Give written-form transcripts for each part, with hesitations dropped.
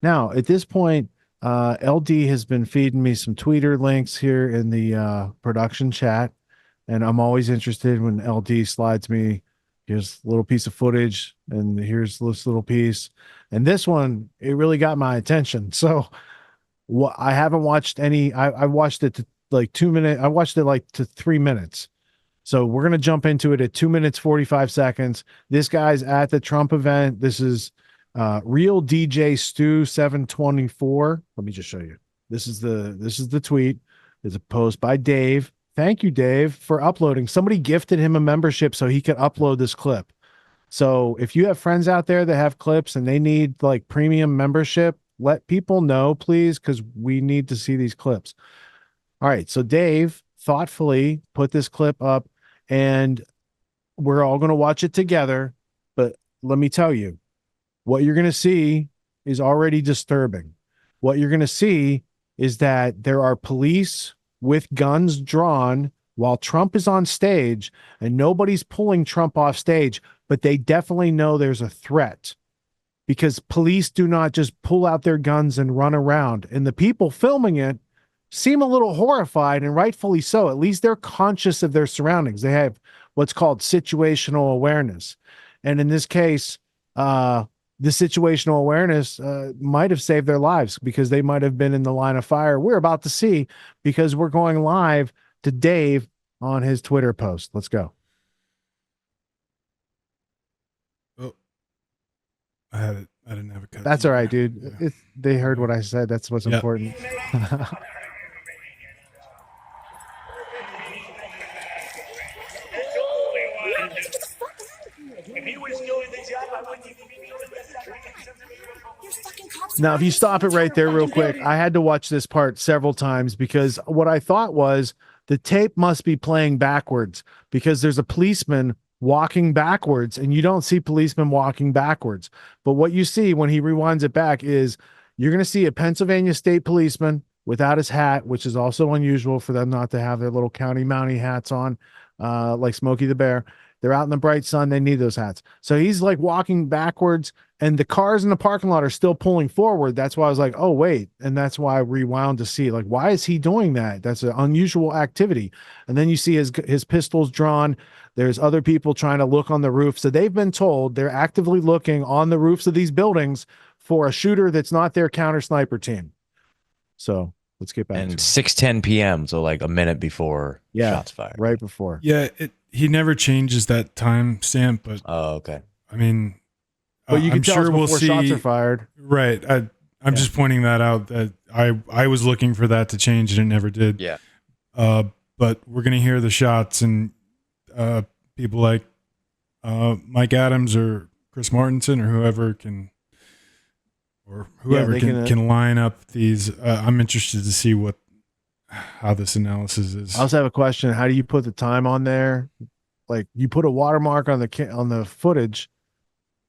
Now, at this point, LD has been feeding me some Twitter links here in the production chat, and I'm always interested when LD slides me, here's a little piece of footage, and here's this little piece. And this one, it really got my attention. So what I haven't watched any, I watched it to like 2 minutes, I watched it like to 3 minutes. So we're gonna jump into it at 2 minutes 45 seconds. This guy's at the Trump event. This is real DJ Stu 724. Let me just show you. This is the tweet. It's a post by Dave. Thank you, Dave, for uploading. Somebody gifted him a membership so he could upload this clip. So if you have friends out there that have clips and they need like premium membership, let people know, please, because we need to see these clips. All right. So Dave thoughtfully put this clip up, and we're all going to watch it together. But let me tell you, what you're going to see is already disturbing. What you're going to see is that there are police with guns drawn while Trump is on stage, and nobody's pulling Trump off stage, but they definitely know there's a threat because police do not just pull out their guns and run around. And the people filming it seem a little horrified, and rightfully so. At least they're conscious of their surroundings. They have what's called situational awareness. And in this case, the situational awareness might have saved their lives because they might have been in the line of fire. We're about to see because we're going live to Dave on his Twitter post. Let's go. Oh, I had it. I didn't have a cut. That's all right, dude. Yeah. They heard what I said. That's what's important. Now, if you stop it right there real quick, I had to watch this part several times because what I thought was the tape must be playing backwards because there's a policeman walking backwards and you don't see policemen walking backwards. But what you see when he rewinds it back is you're going to see a Pennsylvania state policeman without his hat, which is also unusual for them not to have their little county mountie hats on, like Smokey the Bear. They're out in the bright sun. They need those hats. So he's like walking backwards and the cars in the parking lot are still pulling forward. That's why I was like, oh, wait. And that's why I rewound to see, like, why is he doing that? That's an unusual activity. And then you see his pistols drawn. There's other people trying to look on the roof. So they've been told they're actively looking on the roofs of these buildings for a shooter that's not their counter sniper team. So let's get back to it. 6:10 p.m. So like a minute before shots fired. Right before. Yeah, he never changes that time stamp, but okay. I mean, but you can tell sure we'll see shots are fired. Right. I'm just pointing that out that I was looking for that to change and it never did. Yeah. But we're gonna hear the shots and people like Mike Adams or Chris Martinson or whoever can line up these. I'm interested to see how this analysis is. I also have a question. How do you put the time on there? Like you put a watermark on the footage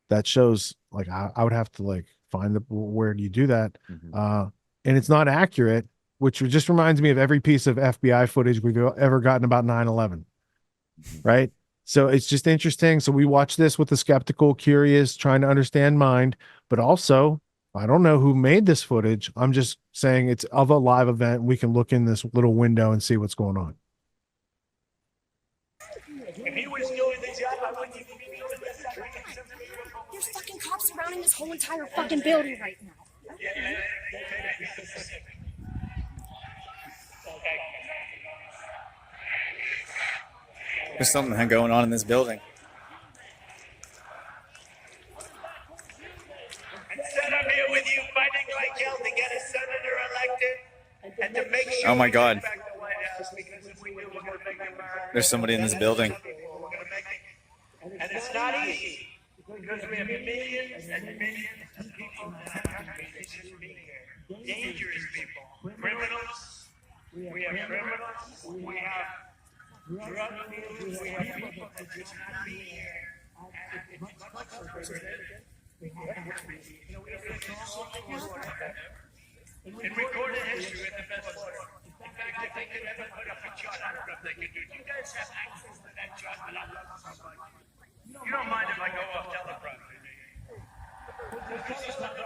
that shows, like, I would have to like find where do you do that? Mm-hmm. And it's not accurate, which just reminds me of every piece of FBI footage we've ever gotten about 9/11. Right. So it's just interesting. So we watch this with the skeptical, curious, trying to understand mind, but also I don't know who made this footage. I'm just saying it's of a live event. We can look in this little window and see what's going on. If he was doing the job, I wouldn't even be doing this. There's fucking cops surrounding this whole entire fucking building right now. There's something going on in this building. I'm here with you fighting like hell to get a senator elected and to make sure. Oh my God. There's somebody in this building. And it's not easy because we have millions and millions of people in our country that shouldn't be here. Dangerous people, criminals. We have criminals. We have drug dealers. We have people that should not be here. And it's much frustrating. In recorded history, we're the best order. In fact, if they could ever put up a chart, I don't know if they could do it. You guys have access to that chart, but I'm not somebody. You don't mind if I go off teleprompter, do you? This is not a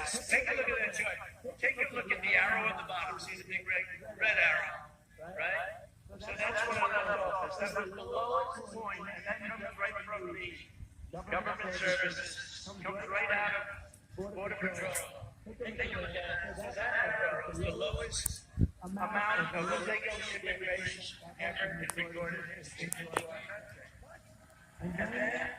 guys, take a look at that chart. Take a look at the arrow at the bottom. See the big red arrow, right? So that's one of the office. That was the lowest point, and that comes right from the government services. Comes right out of Border Patrol. Take a look at it. So that arrow is the lowest amount of illegal immigration ever recorded in history. And then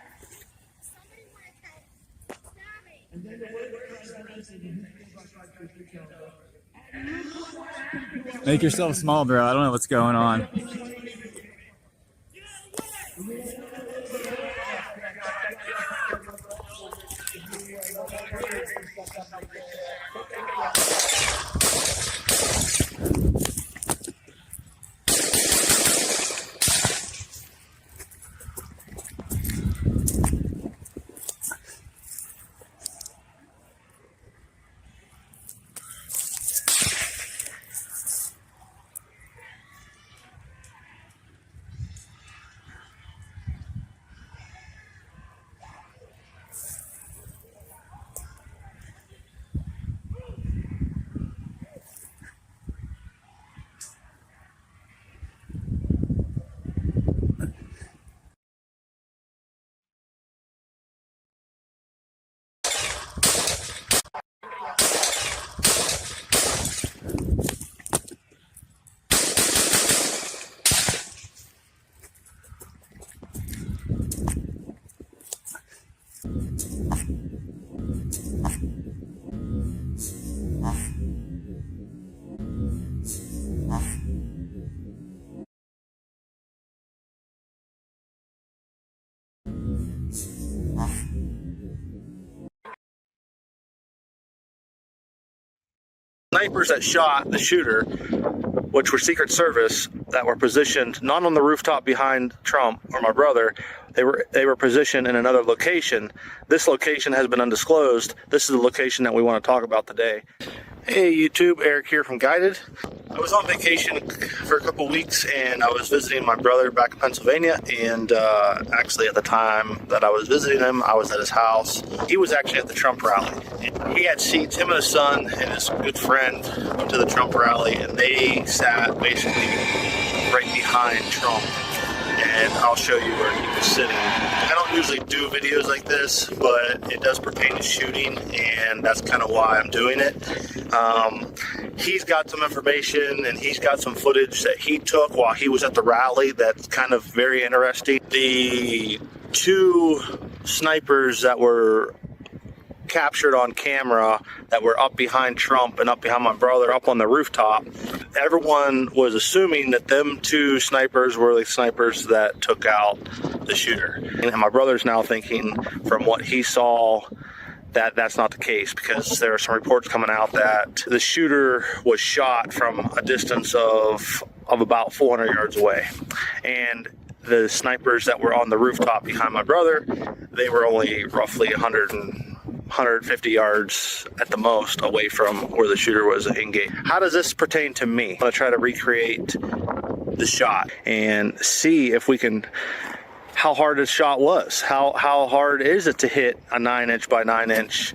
Make yourself small, bro. I don't know what's going on. Snipers that shot the shooter, which were Secret Service, that were positioned not on the rooftop behind Trump or my brother. They were positioned in another location. This location has been undisclosed. This is the location that we want to talk about today. Hey YouTube, Eric here from Guided. I was on vacation for a couple weeks and I was visiting my brother back in Pennsylvania, and actually at the time that I was visiting him, I was at his house. He was actually at the Trump rally. He had seats, him and his son and his good friend went to the Trump rally, and they sat basically right behind Trump. And I'll show you where he was sitting. I don't usually do videos like this, but it does pertain to shooting, and that's kind of why I'm doing it. He's got some information, and he's got some footage that he took while he was at the rally that's kind of very interesting. The two snipers that were captured on camera that were up behind Trump and up behind my brother up on the rooftop, everyone was assuming that them two snipers were the snipers that took out the shooter. And my brother's now thinking, from what he saw, that that's not the case, because there are some reports coming out that the shooter was shot from a distance of about 400 yards away. And the snipers that were on the rooftop behind my brother, they were only roughly 150 yards at the most away from where the shooter was engaged. How does this pertain to me? I'm going to try to recreate the shot and see if we can, how hard this shot was. How hard is it to hit a 9-inch by 9-inch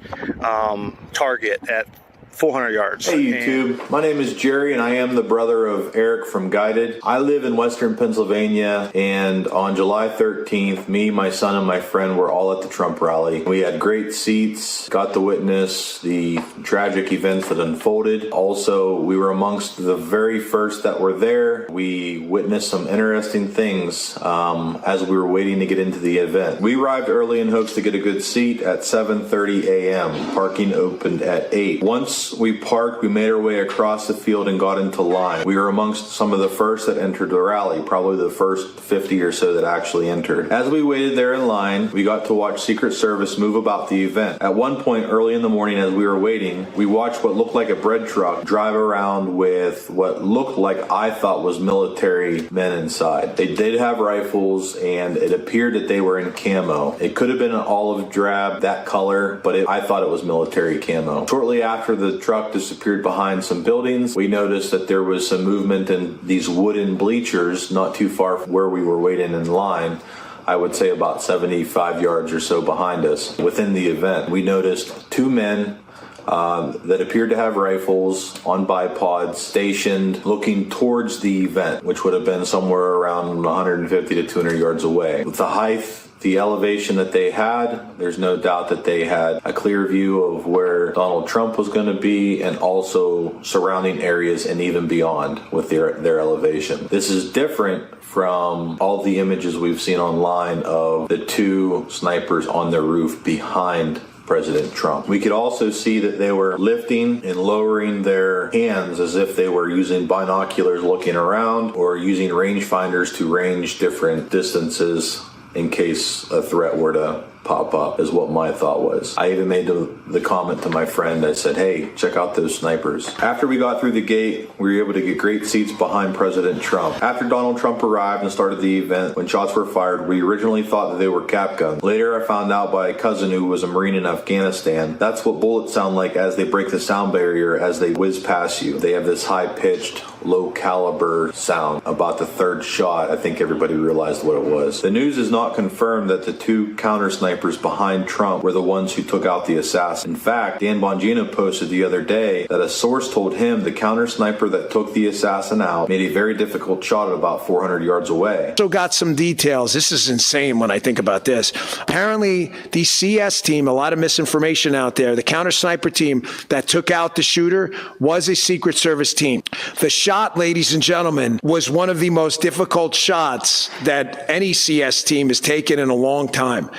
target at 400 yards. Hey YouTube, my name is Jerry and I am the brother of Eric from Guided. I live in Western Pennsylvania, and on July 13th, me, my son, and my friend were all at the Trump rally. We had great seats, got to witness the tragic events that unfolded. Also, we were amongst the very first that were there. We witnessed some interesting things as we were waiting to get into the event. We arrived early in hopes to get a good seat at 7:30 a.m. Parking opened at 8. Once we parked, we made our way across the field and got into line. We were amongst some of the first that entered the rally, probably the first 50 or so that actually entered. As we waited there in line, we got to watch Secret Service move about the event. At one point early in the morning, as we were waiting, we watched what looked like a bread truck drive around with what looked like, I thought, was military men inside. They did have rifles, and it appeared that they were in camo. It could have been an olive drab, that color, but I thought it was military camo. Shortly after the truck disappeared behind some buildings, we noticed that there was some movement in these wooden bleachers not too far from where we were waiting in line. I would say about 75 yards or so behind us. Within the event, we noticed two men that appeared to have rifles on bipods stationed looking towards the event, which would have been somewhere around 150 to 200 yards away. With the height, the elevation that they had, there's no doubt that they had a clear view of where Donald Trump was going to be and also surrounding areas and even beyond with their elevation. This is different from all the images we've seen online of the two snipers on the roof behind President Trump. We could also see that they were lifting and lowering their hands as if they were using binoculars looking around or using rangefinders to range different distances in case a threat were to pop up, is what my thought was. I even made the comment to my friend. I said, hey, check out those snipers. After we got through the gate, we were able to get great seats behind President Trump. After Donald Trump arrived and started the event, when shots were fired, we originally thought that they were cap guns. Later, I found out by a cousin who was a Marine in Afghanistan, that's what bullets sound like as they break the sound barrier as they whiz past you. They have this high-pitched, low-caliber sound. About the third shot, I think everybody realized what it was. The news is not confirmed that the two counter snipers behind Trump were the ones who took out the assassin. In fact, Dan Bongino posted the other day that a source told him the counter sniper that took the assassin out made a very difficult shot at about 400 yards away. Also got some details. This is insane when I think about this. Apparently, the CS team, a lot of misinformation out there, the counter sniper team that took out the shooter was a Secret Service team. The shot, ladies and gentlemen, was one of the most difficult shots that any CS team has taken in a long time.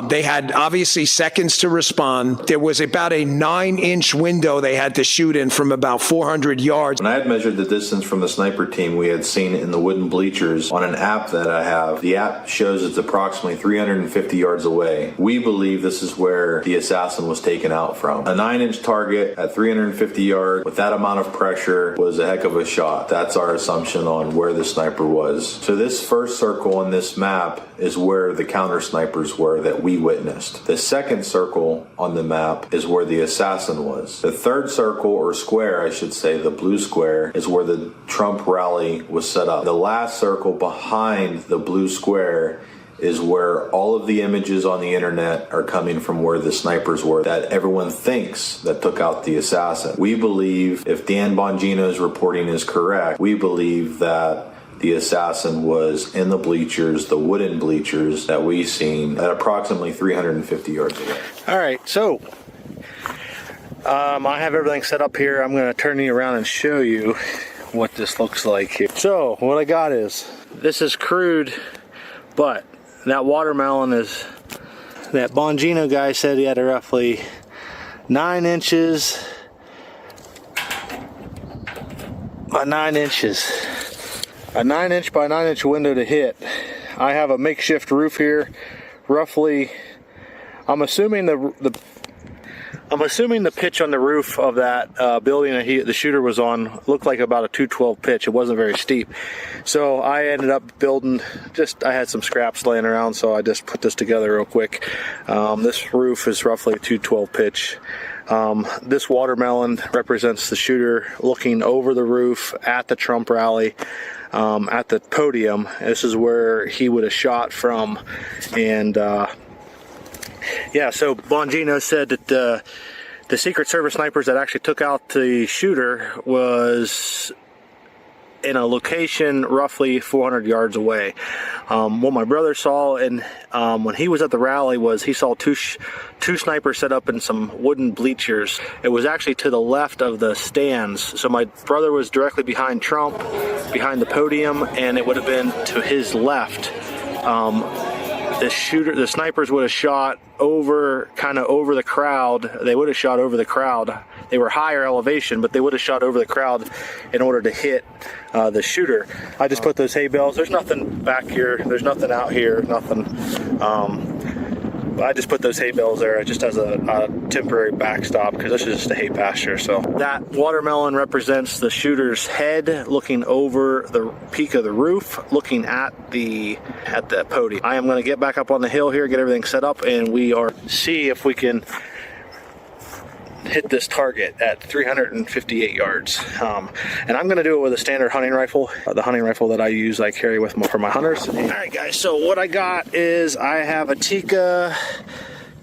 They had obviously seconds to respond. There was about a 9-inch window they had to shoot in from about 400 yards. When I had measured the distance from the sniper team we had seen in the wooden bleachers on an app that I have, the app shows it's approximately 350 yards away. We believe this is where the assassin was taken out from. A 9-inch target at 350 yards with that amount of pressure was a heck of a shot. That's our assumption on where the sniper was. So this first circle on this map is where the counter snipers were that we witnessed. The second circle on the map is where the assassin was. The third circle, or square, I should say, the blue square, is where the Trump rally was set up. The last circle behind the blue square is where all of the images on the internet are coming from, where the snipers were that everyone thinks that took out the assassin. We believe, if Dan Bongino's reporting is correct, we believe that the assassin was in the bleachers, the wooden bleachers that we seen at approximately 350 yards away. All right, so I have everything set up here. I'm going to turn you around and show you what this looks like here. So what I got is, this is crude, but that watermelon is, that Bongino guy said he had a roughly 9 inches by 9 inches. A 9-inch by 9-inch window to hit. I have a makeshift roof here, roughly. I'm assuming the pitch on the roof of that building that the shooter was on looked like about a 212 pitch. It wasn't very steep, so I ended up building. I had some scraps laying around, so I just put this together real quick. This roof is roughly a 212 pitch. This watermelon represents the shooter looking over the roof at the Trump rally. At the podium. This is where he would have shot from, and yeah, so Bongino said that the Secret Service snipers that actually took out the shooter was in a location roughly 400 yards away. What my brother saw, and when he was at the rally, was he saw two snipers set up in some wooden bleachers. It was actually to the left of the stands. So my brother was directly behind Trump, behind the podium, and it would have been to his left. The snipers would have shot kind of over the crowd. They would have shot over the crowd. They were higher elevation, but they would have shot over the crowd in order to hit the shooter. I just put those hay bales. There's nothing back here. There's nothing out here. Nothing. I just put those hay bales there just as a temporary backstop, because this is just a hay pasture. So that watermelon represents the shooter's head looking over the peak of the roof, looking at the podium. I am going to get back up on the hill here, get everything set up, and see if we can hit this target at 358 yards. And I'm going to do it with a standard hunting rifle, the hunting rifle that I carry with for my hunters. All right, guys, so what I got is I have a Tikka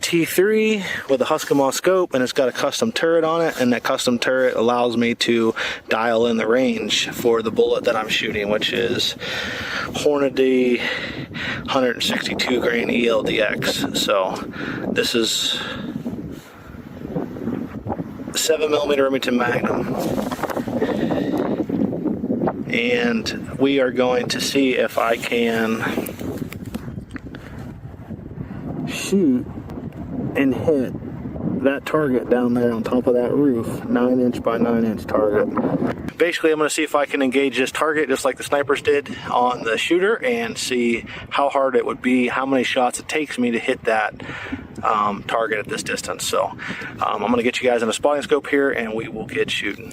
T3 with a Huskamaw scope, and it's got a custom turret on it, and that custom turret allows me to dial in the range for the bullet that I'm shooting, which is Hornady 162 grain ELDX. So this is 7mm Remington Magnum, and we are going to see if I can shoot and hit that target down there on top of that roof, 9-inch by 9-inch target. Basically, I'm going to see if I can engage this target just like the snipers did on the shooter and see how hard it would be, how many shots it takes me to hit that target at this distance. So I'm going to get you guys in a spotting scope here and we will get shooting.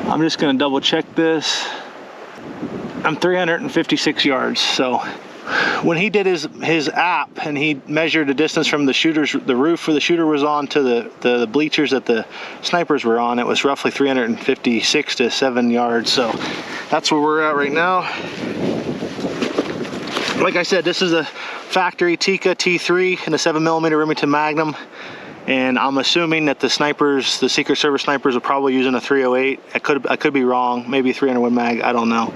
I'm just going to double check this. I'm 356 yards, so when he did his app and he measured the distance from the roof where the shooter was on to the bleachers that the snipers were on, it was roughly 356 to 7 yards. So that's where we're at right now. Like I said, this is a factory Tikka T3 and a 7mm Remington Magnum, and I'm assuming that the snipers, the Secret Service snipers, are probably using a 308. I could be wrong, maybe a 300 mag, I don't know.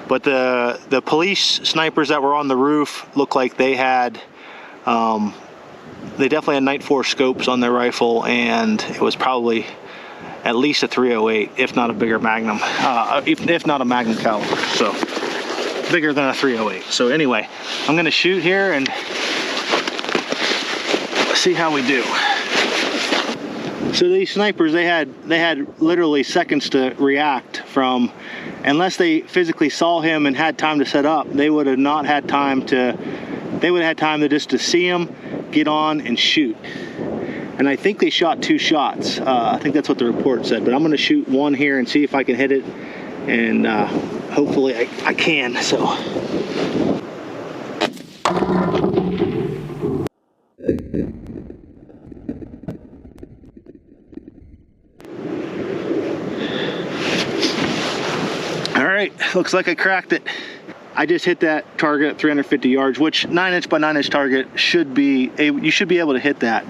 But the police snipers that were on the roof looked like they had, they definitely had Night 4 scopes on their rifle, and it was probably at least a 308, if not a bigger Magnum, if not a Magnum caliber, so bigger than a 308. So anyway, I'm gonna shoot here and see how we do. So these snipers, they had literally seconds to react from, unless they physically saw him and had time to set up, they would have not had time to, they would have had time to just to see him, get on and shoot. And I think they shot 2 shots. I think that's what the report said, but I'm gonna shoot one here and see if I can hit it, and hopefully I can, so. All right, looks like I cracked it. I just hit that target at 350 yards, which 9-inch by 9-inch target should be, you should be able to hit that,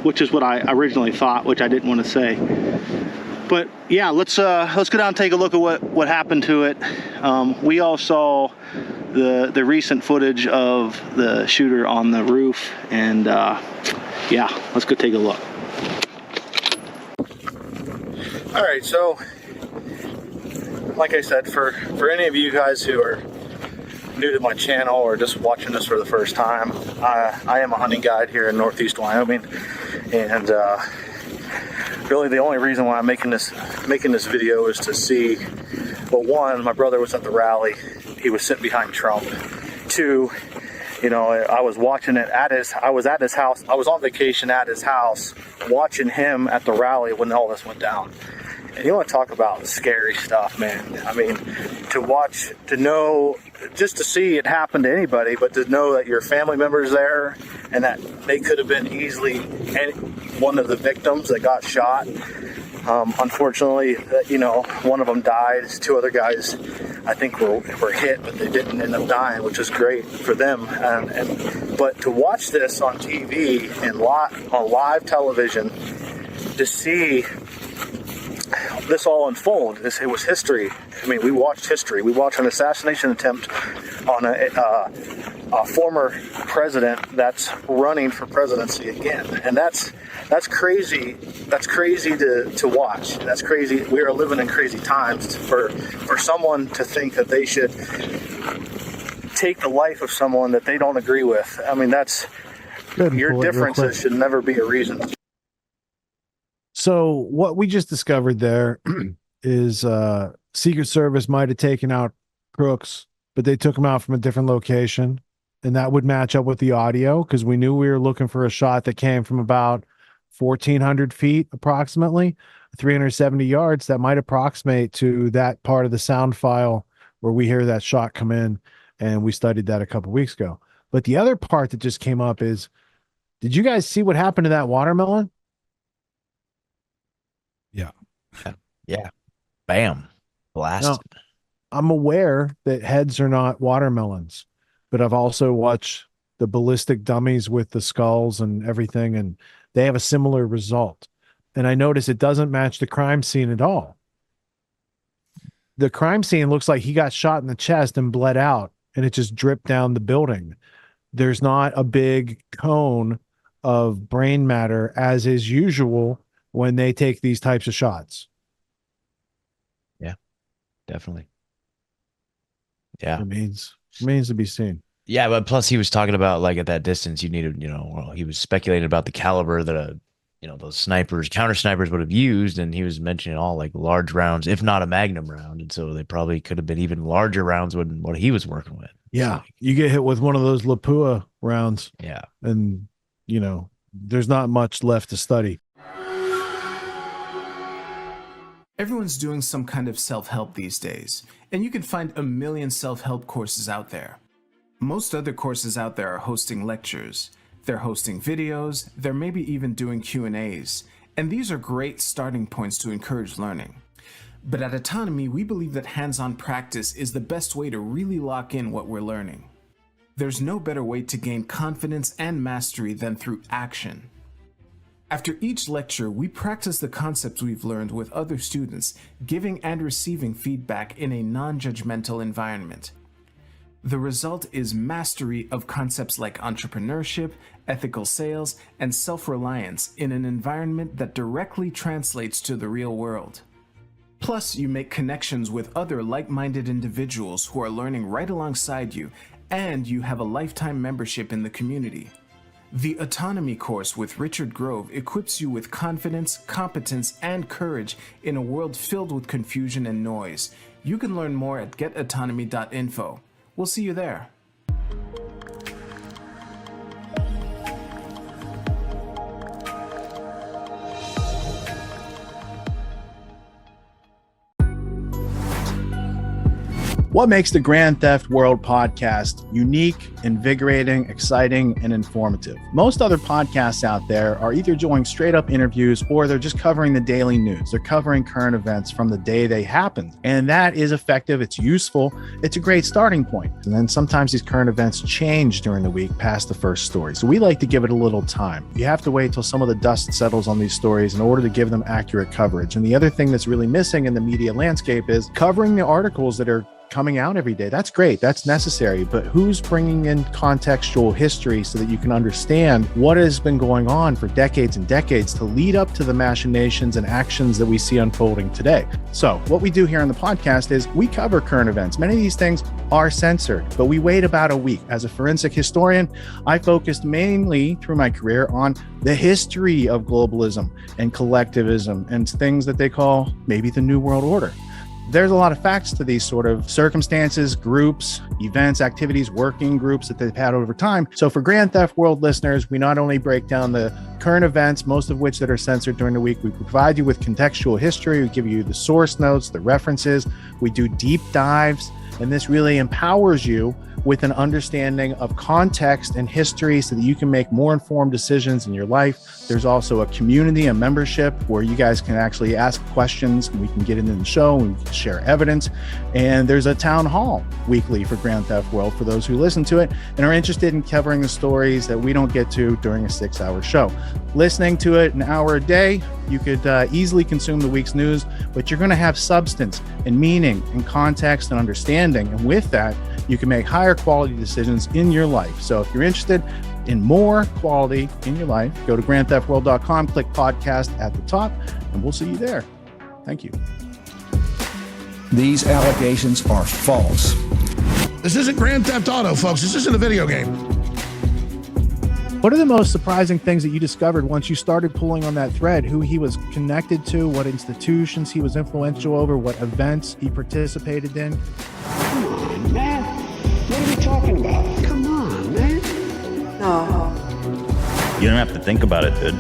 which is what I originally thought, which I didn't want to say. But yeah, let's go down and take a look at what happened to it. We all saw the recent footage of the shooter on the roof, and yeah, let's go take a look. All right, so like I said, for any of you guys who are new to my channel or just watching this for the first time, I am a hunting guide here in Northeast Wyoming, and really the only reason why I'm making this video is to see, well, one, my brother was at the rally, he was sitting behind Trump. 2, you know, I was watching it I was at his house, I was on vacation at his house watching him at the rally when all this went down. And you want to talk about scary stuff, man. I mean, to know, just to see it happen to anybody, but to know that your family member's there and that they could have been easily one of the victims that got shot. Unfortunately, you know, one of them died. 2 other guys, I think, were hit, but they didn't end up dying, which is great for them. But to watch this on TV and on live television, to see this all unfold, it was history. I mean, we watched history. We watched an assassination attempt on a former president that's running for presidency again, and that's crazy. That's crazy to watch. That's crazy. We are living in crazy times for someone to think that they should take the life of someone that they don't agree with. I mean, that's your differences should never be a reason. So what we just discovered there is Secret Service might have taken out Crooks, but they took him out from a different location, and that would match up with the audio, because we knew we were looking for a shot that came from about 1,400 feet, approximately 370 yards. That might approximate to that part of the sound file where we hear that shot come in, and we studied that a couple weeks ago. But the other part that just came up is, did you guys see what happened to that watermelon? Yeah. Yeah. Bam. Blasted. I'm aware that heads are not watermelons, but I've also watched the ballistic dummies with the skulls and everything, and they have a similar result. And I notice it doesn't match the crime scene at all. The crime scene looks like he got shot in the chest and bled out, and it just dripped down the building. There's not a big cone of brain matter as is usual when they take these types of shots. Definitely. Yeah. It means to be seen. Yeah, but plus he was talking about like at that distance you needed, well, he was speculating about the caliber that those snipers, counter snipers would have used, and he was mentioning all like large rounds, if not a magnum round, and so they probably could have been even larger rounds than what he was working with. Yeah, you get hit with one of those Lapua rounds. Yeah, and there's not much left to study. Everyone's doing some kind of self-help these days, and you can find a million self-help courses out there. Most other courses out there are hosting lectures. They're hosting videos, they're maybe even doing Q&As, and these are great starting points to encourage learning. But at Autonomy, we believe that hands-on practice is the best way to really lock in what we're learning. There's no better way to gain confidence and mastery than through action. After each lecture, we practice the concepts we've learned with other students, giving and receiving feedback in a non-judgmental environment. The result is mastery of concepts like entrepreneurship, ethical sales, and self-reliance in an environment that directly translates to the real world. Plus, you make connections with other like-minded individuals who are learning right alongside you, and you have a lifetime membership in the community. The Autonomy course with Richard Grove equips you with confidence, competence, and courage in a world filled with confusion and noise. You can learn more at getautonomy.info. We'll see you there. What makes the Grand Theft World podcast unique, invigorating, exciting, and informative? Most other podcasts out there are either doing straight up interviews or they're just covering the daily news. They're covering current events from the day they happened. And that is effective. It's useful. It's a great starting point. And then sometimes these current events change during the week past the first story. So we like to give it a little time. You have to wait till some of the dust settles on these stories in order to give them accurate coverage. And the other thing that's really missing in the media landscape is covering the articles that are coming out every day. That's great. That's necessary. But who's bringing in contextual history so that you can understand what has been going on for decades and decades to lead up to the machinations and actions that we see unfolding today? So what we do here on the podcast is we cover current events. Many of these things are censored, but we wait about a week. As a forensic historian, I focused mainly through my career on the history of globalism and collectivism and things that they call maybe the New World Order. There's a lot of facts to these sort of circumstances, groups, events, activities, working groups that they've had over time. So for Grand Theft World listeners, we not only break down the current events, most of which that are censored during the week, we provide you with contextual history, we give you the source notes, the references, we do deep dives, and this really empowers you with an understanding of context and history so that you can make more informed decisions in your life. There's also a community, a membership where you guys can actually ask questions and we can get into the show and we can share evidence. And there's a town hall weekly for Grand Theft World for those who listen to it and are interested in covering the stories that we don't get to during a 6-hour show. Listening to it an hour a day, you could easily consume the week's news, but you're going to have substance and meaning and context and understanding. And with that, you can make higher quality decisions in your life. So if you're interested in more quality in your life, go to grandtheftworld.com, click podcast at the top, and we'll see you there. Thank you. These allegations are false. This isn't Grand Theft Auto, folks. This isn't a video game. What are the most surprising things that you discovered once you started pulling on that thread? Who he was connected to, what institutions he was influential over, what events he participated in? Come on, man. What are we talking about? Come on, man. No. You don't have to think about it, dude.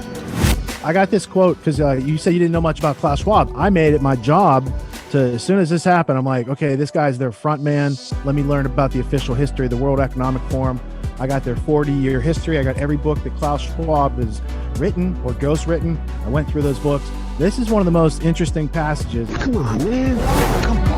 I got this quote because you said you didn't know much about Klaus Schwab. I made it my job to, as soon as this happened, I'm like, okay, this guy's their front man. Let me learn about the official history of the World Economic Forum. I got their 40-year history. I got every book that Klaus Schwab has written or ghostwritten. I went through those books. This is one of the most interesting passages. Come on, man. Come on.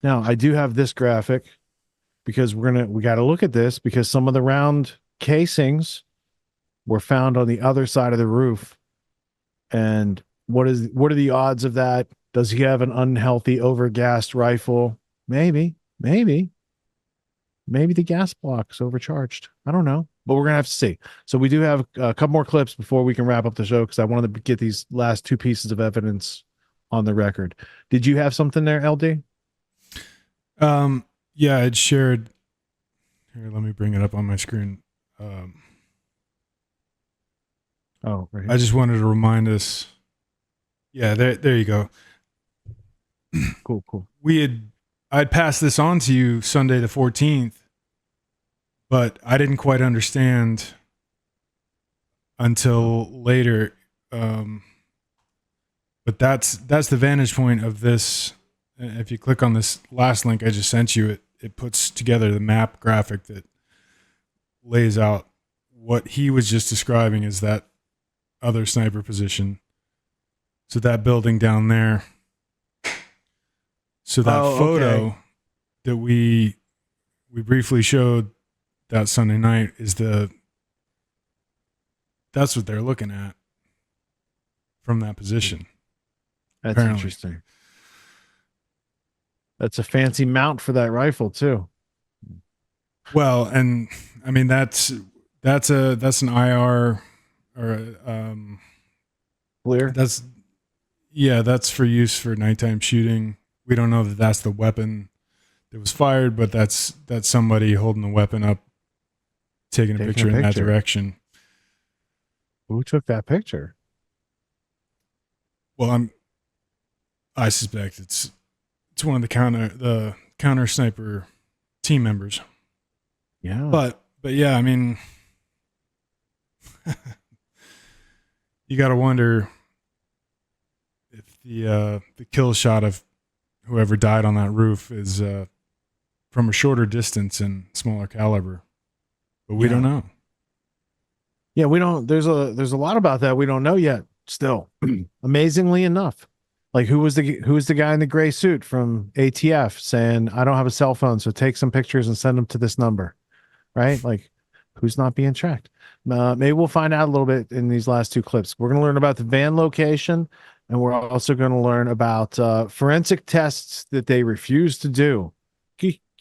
Now, I do have this graphic because we got to look at this because some of the round casings were found on the other side of the roof. And what are the odds of that? Does he have an unhealthy, overgassed rifle? Maybe the gas block's overcharged. I don't know, but we're gonna have to see. So we do have a couple more clips before we can wrap up the show because I wanted to get these last two pieces of evidence on the record. Did you have something there, LD? Yeah, I'd shared. Here, let me bring it up on my screen. Oh, right. I just wanted to remind us. Yeah, there you go. Cool. I'd passed this on to you Sunday the 14th, but I didn't quite understand until later. But that's the vantage point of this. If you click on this last link I just sent you, it puts together the map graphic that lays out what he was just describing as that other sniper position. So that building down there. So that photo that we briefly showed that Sunday night is that's what they're looking at from that position. That's apparently. Interesting. That's a fancy mount for that rifle too. Well, and I mean that's an IR or clear. That's for use for nighttime shooting. We don't know that that's the weapon that was fired, but that's somebody holding the weapon up, taking a picture in that direction. Who took that picture? Well, I suspect it's one of the counter sniper team members. Yeah. But yeah, I mean, you got to wonder if the kill shot of whoever died on that roof is from a shorter distance and smaller caliber. But we don't know. Yeah, we don't. There's a lot about that we don't know yet. Still, amazingly enough, like who was the guy in the gray suit from ATF saying, "I don't have a cell phone, so take some pictures and send them to this number," right? Like, who's not being tracked? Maybe we'll find out a little bit in these last two clips. We're going to learn about the van location, and we're also going to learn about forensic tests that they refuse to do.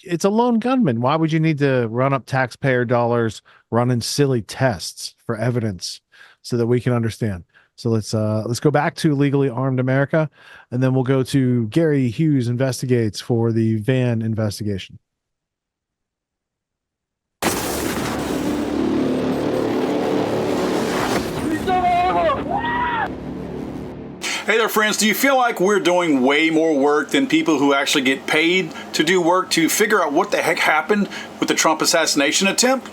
It's a lone gunman. Why would you need to run up taxpayer dollars running silly tests for evidence so that we can understand? So let's go back to Legally Armed America, and then we'll go to Gary Hughes Investigates for the van investigation. Hey there, friends. Do you feel like we're doing way more work than people who actually get paid to do work to figure out what the heck happened with the Trump assassination attempt?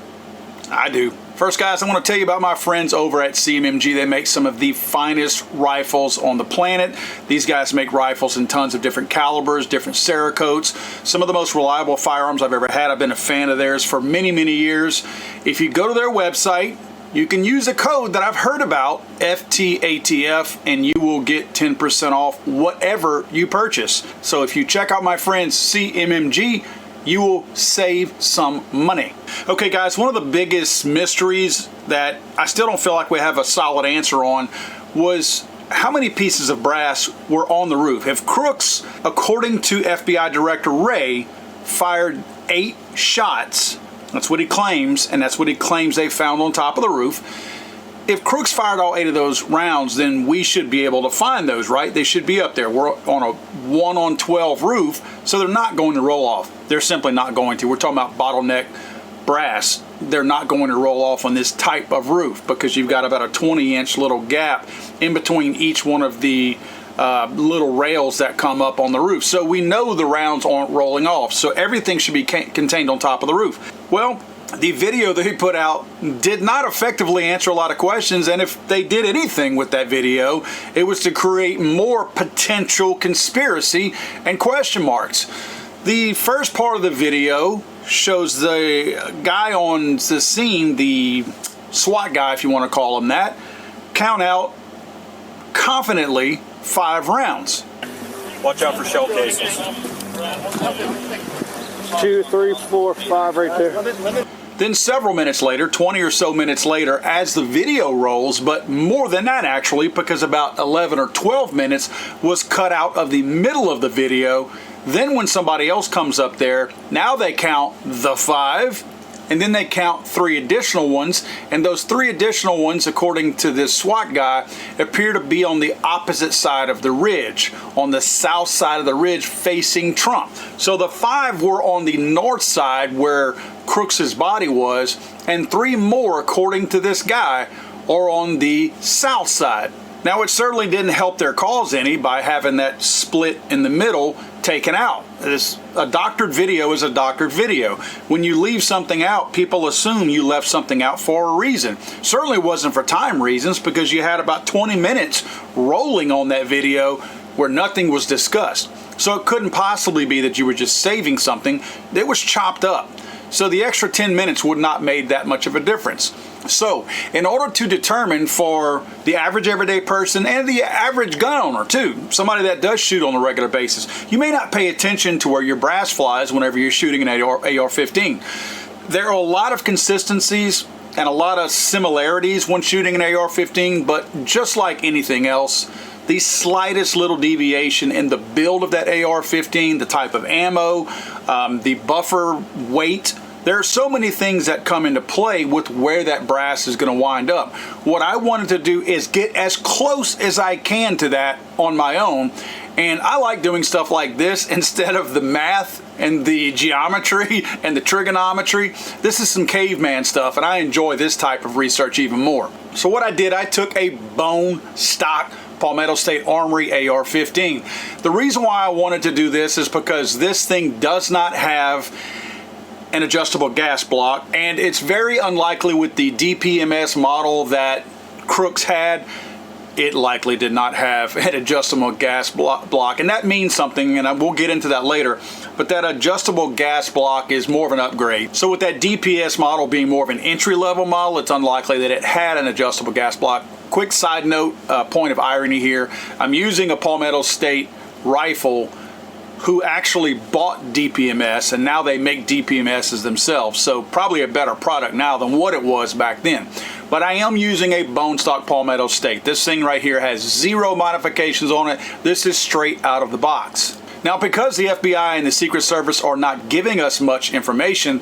I do. First, guys, I want to tell you about my friends over at CMMG. They make some of the finest rifles on the planet. These guys make rifles in tons of different calibers, different Cerakotes, some of the most reliable firearms I've ever had. I've been a fan of theirs for many, many years. If you go to their website, you can use a code that I've heard about, FTATF, and you will get 10% off whatever you purchase. So if you check out my friends CMMG, you will save some money. Okay, guys, one of the biggest mysteries that I still don't feel like we have a solid answer on was how many pieces of brass were on the roof. If Crooks, according to FBI Director Wray, fired 8 shots, that's what he claims, and that's what he claims they found on top of the roof. If Crooks fired all 8 of those rounds, then we should be able to find those, right? They should be up there. We're on a 1-on-12 roof, so they're not going to roll off. They're simply not going to. We're talking about bottleneck brass. They're not going to roll off on this type of roof because you've got about a 20-inch little gap in between each one of the little rails that come up on the roof. So we know the rounds aren't rolling off. So everything should be contained on top of the roof. Well, the video that he put out did not effectively answer a lot of questions, and if they did anything with that video, it was to create more potential conspiracy and question marks. The first part of the video shows the guy on the scene, the SWAT guy, if you want to call him that, count out confidently 5 rounds. Watch out for shell casings. 2, 3, 4, 5 right there. Then several minutes later, 20 or so minutes later, as the video rolls, but more than that actually, because about 11 or 12 minutes was cut out of the middle of the video. Then when somebody else comes up there, now they count the 5, and then they count 3 additional ones, and those 3 additional ones, according to this SWAT guy, appear to be on the opposite side of the ridge, on the south side of the ridge facing Trump. So the 5 were on the north side where Crooks's body was, and 3 more, according to this guy, are on the south side. Now, it certainly didn't help their cause any by having that split in the middle taken out. A doctored video is a doctored video. When you leave something out, people assume you left something out for a reason. Certainly wasn't for time reasons, because you had about 20 minutes rolling on that video where nothing was discussed. So it couldn't possibly be that you were just saving something that was chopped up. So the extra 10 minutes would not make that much of a difference. So, in order to determine for the average everyday person and the average gun owner too, somebody that does shoot on a regular basis, you may not pay attention to where your brass flies whenever you're shooting an AR-15. There are a lot of consistencies and a lot of similarities when shooting an AR-15, but just like anything else, the slightest little deviation in the build of that AR-15, the type of ammo, the buffer weight, there are so many things that come into play with where that brass is going to wind up. What I wanted to do is get as close as I can to that on my own, and I like doing stuff like this instead of the math and the geometry and the trigonometry. This is some caveman stuff, and I enjoy this type of research even more. So what I did, I took a bone stock Palmetto State Armory AR-15. The reason why I wanted to do this is because this thing does not have an adjustable gas block, and it's very unlikely with the DPMS model that Crooks had. It likely did not have an adjustable gas block, and that means something, and we'll get into that later, but that adjustable gas block is more of an upgrade. So with that DPS model being more of an entry-level model, it's unlikely that it had an adjustable gas block. Quick side note, point of irony here, I'm using a Palmetto State rifle who actually bought DPMS, and now they make DPMSs themselves, so probably a better product now than what it was back then. But I am using a bone stock Palmetto State. This thing right here has 0 modifications on it. This is straight out of the box. Now, because the FBI and the Secret Service are not giving us much information,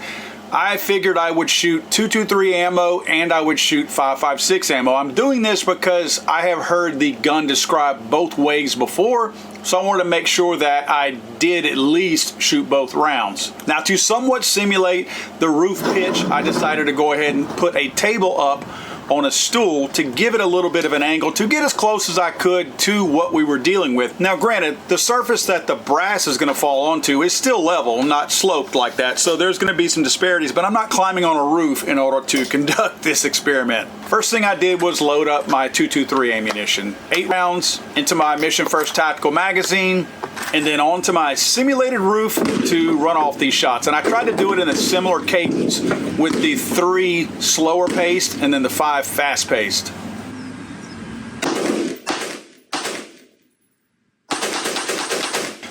I figured I would shoot .223 ammo and I would shoot .556 ammo. I'm doing this because I have heard the gun described both ways before, so I wanted to make sure that I did at least shoot both rounds. Now, to somewhat simulate the roof pitch, I decided to go ahead and put a table up on a stool to give it a little bit of an angle to get as close as I could to what we were dealing with. Now, granted, the surface that the brass is going to fall onto is still level, not sloped like that, so there's going to be some disparities, but I'm not climbing on a roof in order to conduct this experiment. First thing I did was load up my .223 ammunition. 8 rounds into my Mission First Tactical magazine, and then onto my simulated roof to run off these shots. And I tried to do it in a similar cadence with the 3 slower paced and then the 5 fast paced.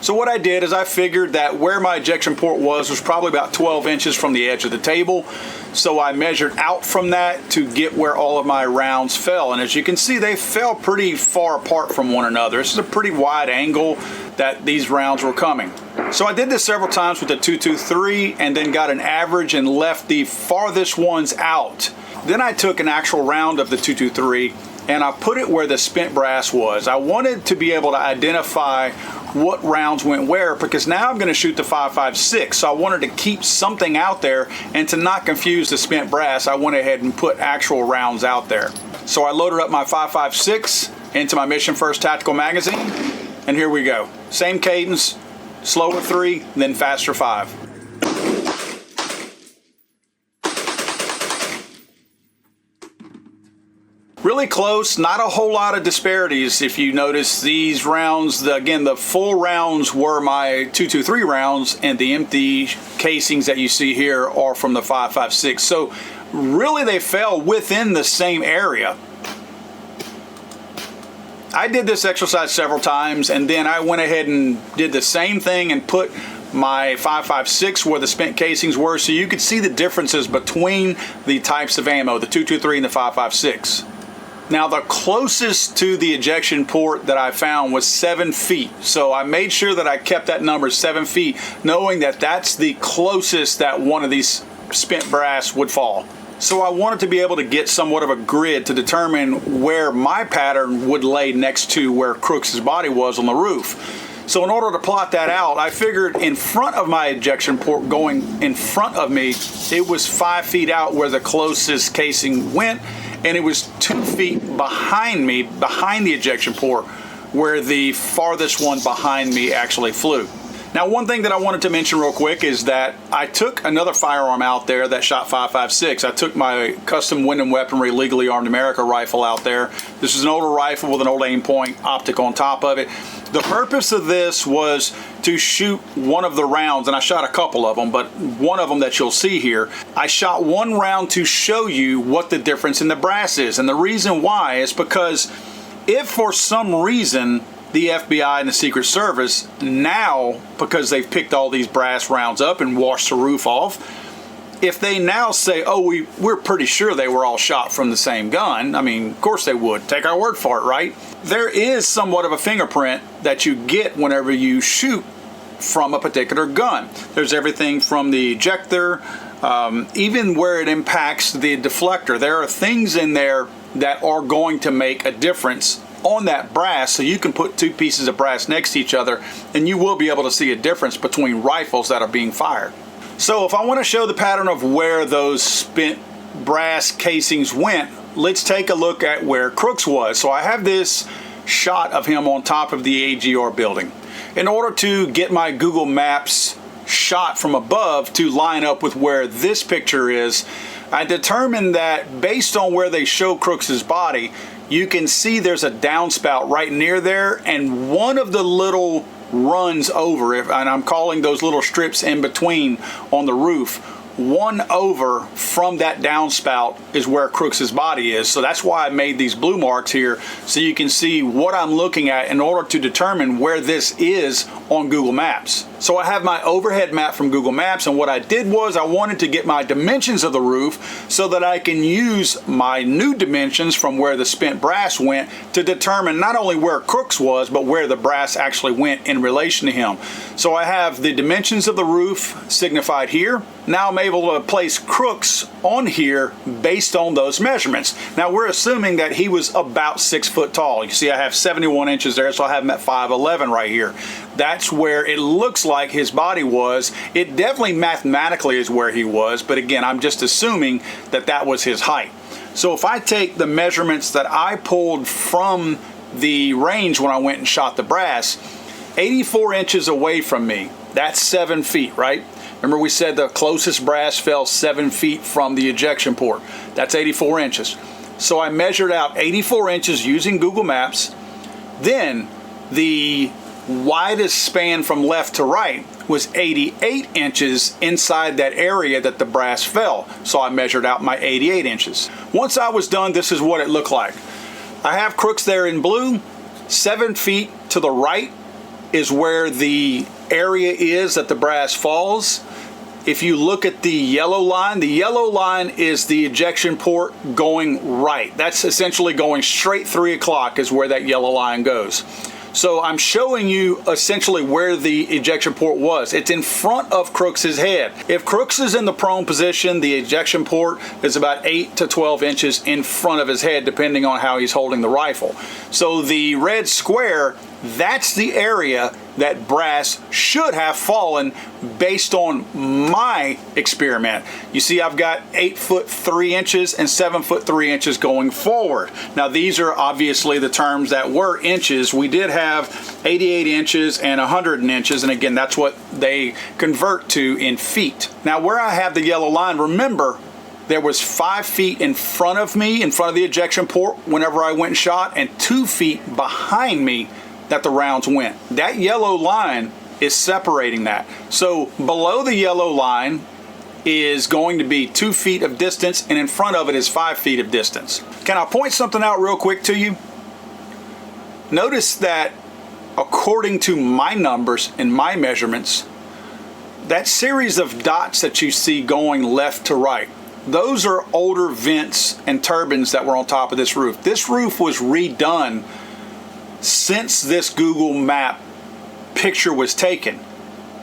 So what I did is I figured that where my ejection port was probably about 12 inches from the edge of the table. So I measured out from that to get where all of my rounds fell. And as you can see, they fell pretty far apart from one another. This is a pretty wide angle that these rounds were coming. So I did this several times with the .223 and then got an average and left the farthest ones out. Then I took an actual round of the .223 and I put it where the spent brass was. I wanted to be able to identify what rounds went where, because now I'm going to shoot the .556, so I wanted to keep something out there, and to not confuse the spent brass, I went ahead and put actual rounds out there. So I loaded up my .556 into my Mission First Tactical magazine, and here we go. Same cadence, slower 3, then faster 5. Really close, not a whole lot of disparities. If you notice these rounds, again, the full rounds were my .223 rounds, and the empty casings that you see here are from the .556. So really they fell within the same area. I did this exercise several times, and then I went ahead and did the same thing and put my 5.56 where the spent casings were, so you could see the differences between the types of ammo, the 223 and the 5.56. Now, the closest to the ejection port that I found was 7 feet. So I made sure that I kept that number 7 feet, knowing that that's the closest that one of these spent brass would fall. So I wanted to be able to get somewhat of a grid to determine where my pattern would lay next to where Crooks' body was on the roof. So in order to plot that out, I figured in front of my ejection port, going in front of me, it was 5 feet out where the closest casing went, and it was 2 feet behind me, behind the ejection port, where the farthest one behind me actually flew. Now, one thing that I wanted to mention real quick is that I took another firearm out there that shot 5.56. I took my custom Wind and Weaponry Legally Armed America rifle out there. This is an older rifle with an old aim point optic on top of it. The purpose of this was to shoot one of the rounds, and I shot a couple of them, but one of them that you'll see here, I shot one round to show you what the difference in the brass is. And the reason why is because if for some reason the FBI and the Secret Service now, because they've picked all these brass rounds up and washed the roof off, if they now say, oh, we're pretty sure they were all shot from the same gun, I mean, of course they would. Take our word for it, right? There is somewhat of a fingerprint that you get whenever you shoot from a particular gun. There's everything from the ejector, even where it impacts the deflector. There are things in there that are going to make a difference on that brass, so you can put two pieces of brass next to each other and you will be able to see a difference between rifles that are being fired. So if I want to show the pattern of where those spent brass casings went, let's take a look at where Crooks was. So I have this shot of him on top of the AGR building. In order to get my Google Maps shot from above to line up with where this picture is, I determined that based on where they show Crooks' body, you can see there's a downspout right near there, and one of the little runs over, and I'm calling those little strips in between on the roof, one over from that downspout is where Crooks' body is. So that's why I made these blue marks here, so you can see what I'm looking at in order to determine where this is on Google Maps. So I have my overhead map from Google Maps, and what I did was I wanted to get my dimensions of the roof so that I can use my new dimensions from where the spent brass went to determine not only where Crooks was, but where the brass actually went in relation to him. So I have the dimensions of the roof signified here. Now I'm able to place Crooks on here based on those measurements. Now we're assuming that he was about 6 foot tall. You see I have 71 inches there, so I have him at 5'11" right here. That's where it looks like his body was. It definitely mathematically is where he was, but again, I'm just assuming that that was his height. So if I take the measurements that I pulled from the range when I went and shot the brass, 84 inches away from me, that's 7 feet, right? Remember we said the closest brass fell 7 feet from the ejection port. That's 84 inches. So I measured out 84 inches using Google Maps. Then the widest span from left to right was 88 inches inside that area that the brass fell. So I measured out my 88 inches. Once I was done, this is what it looked like. I have Crooks there in blue. 7 feet to the right is where the area is that the brass falls. If you look at the yellow line is the ejection port going right. That's essentially going straight 3 o'clock is where that yellow line goes. So I'm showing you essentially where the ejection port was. It's in front of Crooks' head. If Crooks is in the prone position, the ejection port is about 8 to 12 inches in front of his head, depending on how he's holding the rifle. So the red square, that's the area that brass should have fallen based on my experiment. You see I've got 8 foot 3 inches and 7 foot 3 inches going forward. Now these are obviously the terms that were inches. We did have 88 inches and 100 inches, and again that's what they convert to in feet. Now where I have the yellow line, remember there was 5 feet in front of me, in front of the ejection port whenever I went and shot, and 2 feet behind me that the rounds went. That yellow line is separating that. So below the yellow line is going to be 2 feet of distance, and in front of it is 5 feet of distance. Can I point something out real quick to you? Notice that according to my numbers and my measurements, that series of dots that you see going left to right, those are older vents and turbines that were on top of this roof. This roof was redone since this Google map picture was taken.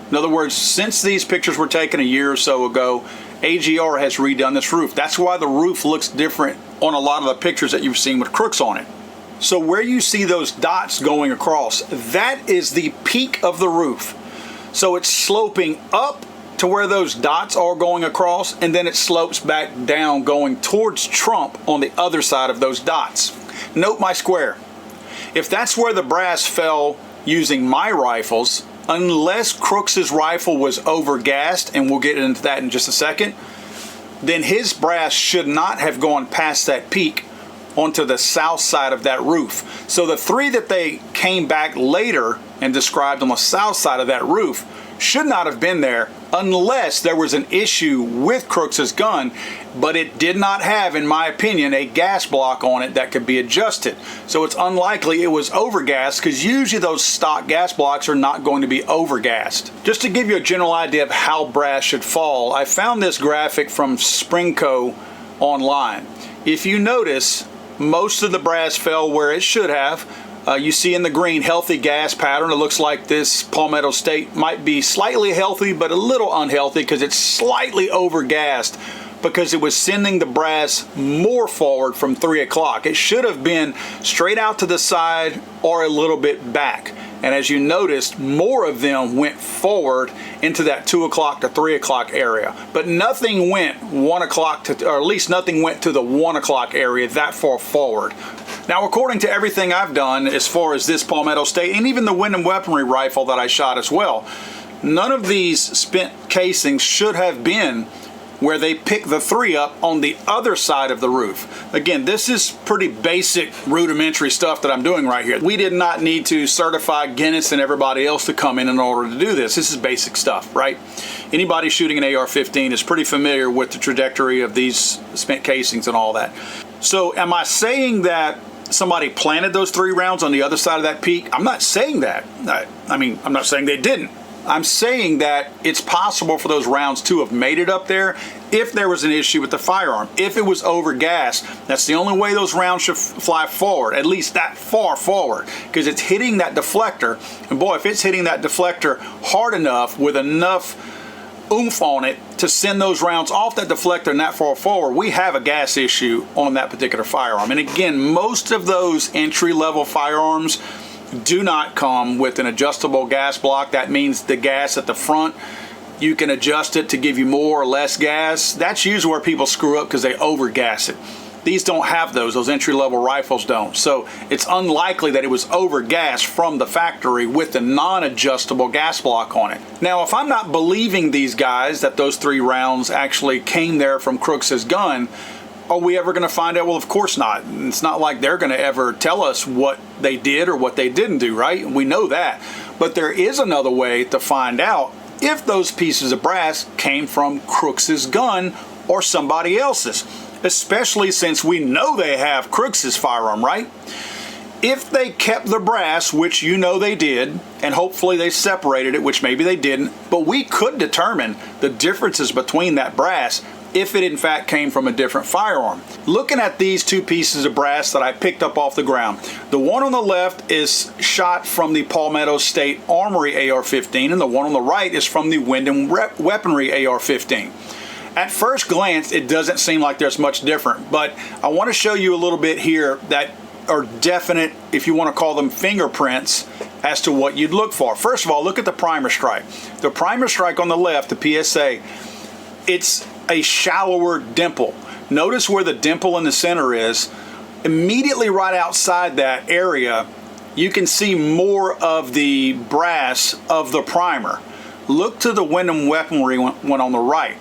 In other words, since these pictures were taken a year or so ago, AGR has redone this roof. That's why the roof looks different on a lot of the pictures that you've seen with crooks on it. So where you see those dots going across, that is the peak of the roof. So it's sloping up to where those dots are going across, and then it slopes back down going towards Trump on the other side of those dots. Note my square. If that's where the brass fell using my rifles, unless Crooks's rifle was overgassed, and we'll get into that in just a second, then his brass should not have gone past that peak onto the south side of that roof. So the three that they came back later and described on the south side of that roof should not have been there unless there was an issue with Crooks's gun, but it did not have, in my opinion, a gas block on it that could be adjusted. So it's unlikely it was overgassed, because usually those stock gas blocks are not going to be overgassed. Just to give you a general idea of how brass should fall, I found this graphic from Springco online. If you notice, most of the brass fell where it should have. You see in the green healthy gas pattern. It looks like this Palmetto State might be slightly healthy but a little unhealthy because it's slightly overgassed, because it was sending the brass more forward from 3 o'clock. It should have been straight out to the side or a little bit back. And as you noticed, more of them went forward into that 2 o'clock to 3 o'clock area. But nothing went 1 o'clock to, or at least nothing went to the 1 o'clock area that far forward. Now, according to everything I've done as far as this Palmetto State, and even the wind and weaponry rifle that I shot as well, none of these spent casings should have been where they picked the three up on the other side of the roof. Again, this is pretty basic, rudimentary stuff that I'm doing right here. We did not need to certify Guinness and everybody else to come in order to do this. This is basic stuff, right? Anybody shooting an AR-15 is pretty familiar with the trajectory of these spent casings and all that. So am I saying that somebody planted those 3 rounds on the other side of that peak? I'm not saying that. I mean, I'm not saying they didn't. I'm saying that it's possible for those rounds to have made it up there if there was an issue with the firearm. If it was overgassed, that's the only way those rounds should fly forward, at least that far forward, because it's hitting that deflector. And boy, if it's hitting that deflector hard enough with enough oomph on it to send those rounds off that deflector and that far forward, we have a gas issue on that particular firearm. And again, most of those entry-level firearms do not come with an adjustable gas block. That means the gas at the front, you can adjust it to give you more or less gas. That's usually where people screw up, because they overgas it. These don't have those entry-level rifles don't. So it's unlikely that it was overgassed from the factory with the non-adjustable gas block on it. Now, if I'm not believing these guys that those 3 rounds actually came there from Crooks's gun, are we ever going to find out? Well, of course not. It's not like they're going to ever tell us what they did or what they didn't do, right? We know that. But there is another way to find out if those pieces of brass came from Crooks's gun or somebody else's, especially since we know they have Crooks's firearm, right? If they kept the brass, which you know they did, and hopefully they separated it, which maybe they didn't, but we could determine the differences between that brass if it in fact came from a different firearm. Looking at these 2 pieces of brass that I picked up off the ground, the one on the left is shot from the Palmetto State Armory AR-15, and the one on the right is from the Wind and Weaponry AR-15. At first glance, it doesn't seem like there's much different, but I want to show you a little bit here that are definite, if you want to call them fingerprints, as to what you'd look for. First of all, look at the primer strike. The primer strike on the left, the PSA, it's a shallower dimple. Notice where the dimple in the center is. Immediately right outside that area, you can see more of the brass of the primer. Look to the Wind and Weaponry one on the right.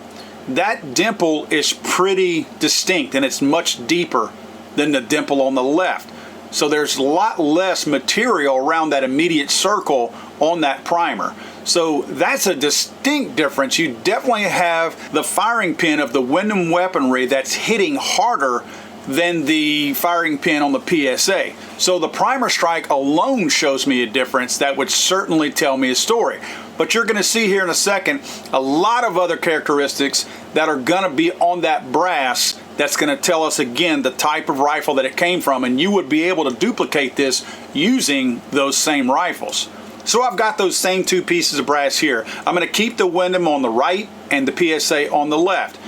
That dimple is pretty distinct, and it's much deeper than the dimple on the left. So there's a lot less material around that immediate circle on that primer. So that's a distinct difference. You definitely have the firing pin of the Wind and Weaponry that's hitting harder than the firing pin on the PSA. So the primer strike alone shows me a difference that would certainly tell me a story. But you're going to see here in a second a lot of other characteristics that are going to be on that brass that's going to tell us again the type of rifle that it came from, and you would be able to duplicate this using those same rifles. So I've got those same two pieces of brass here. I'm going to keep the Wyndham on the right and the PSA on the left.